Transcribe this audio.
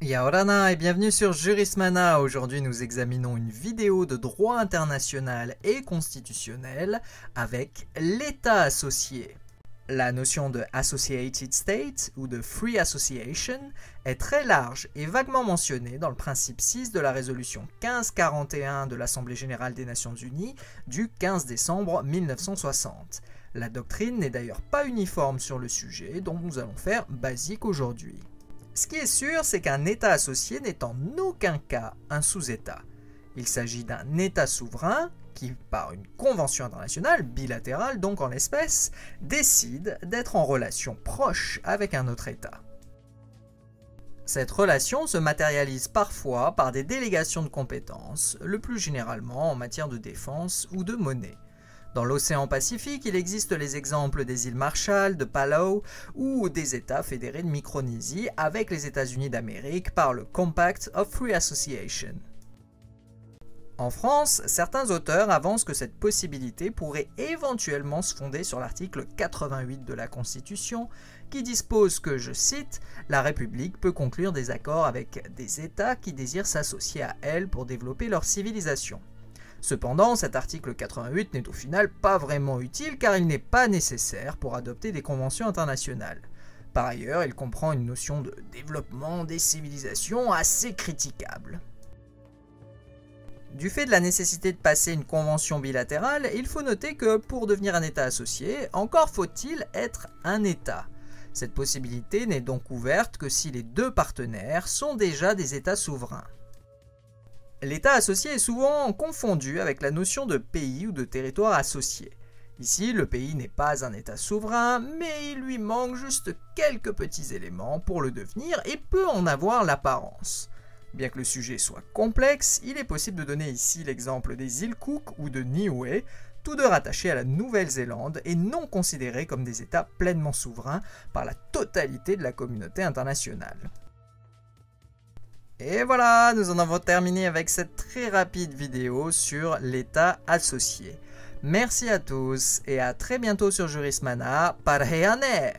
Yaorana et bienvenue sur Jurismana. Aujourd'hui nous examinons une vidéo de droit international et constitutionnel avec l'État associé. La notion de Associated State ou de Free Association est très large et vaguement mentionnée dans le principe 6 de la résolution 1541 de l'Assemblée générale des Nations unies du 15 décembre 1960. La doctrine n'est d'ailleurs pas uniforme sur le sujet, donc nous allons faire basique aujourd'hui. Ce qui est sûr, c'est qu'un État associé n'est en aucun cas un sous-État. Il s'agit d'un État souverain qui, par une convention internationale, bilatérale donc en l'espèce, décide d'être en relation proche avec un autre État. Cette relation se matérialise parfois par des délégations de compétences, le plus généralement en matière de défense ou de monnaie. Dans l'océan Pacifique, il existe les exemples des îles Marshall, de Palau ou des États fédérés de Micronésie avec les États-Unis d'Amérique par le Compact of Free Association. En France, certains auteurs avancent que cette possibilité pourrait éventuellement se fonder sur l'article 88 de la Constitution qui dispose que, je cite, « La République peut conclure des accords avec des États qui désirent s'associer à elle pour développer leur civilisation ». Cependant, cet article 88 n'est au final pas vraiment utile car il n'est pas nécessaire pour adopter des conventions internationales. Par ailleurs, il comprend une notion de développement des civilisations assez critiquable. Du fait de la nécessité de passer une convention bilatérale, il faut noter que pour devenir un État associé, encore faut-il être un État. Cette possibilité n'est donc ouverte que si les deux partenaires sont déjà des États souverains. L'État associé est souvent confondu avec la notion de pays ou de territoire associé. Ici, le pays n'est pas un État souverain, mais il lui manque juste quelques petits éléments pour le devenir et peut en avoir l'apparence. Bien que le sujet soit complexe, il est possible de donner ici l'exemple des îles Cook ou de Niue, tous deux rattachés à la Nouvelle-Zélande et non considérés comme des États pleinement souverains par la totalité de la communauté internationale. Et voilà, nous en avons terminé avec cette très rapide vidéo sur l'État associé. Merci à tous et à très bientôt sur Jurismana. Parheyane!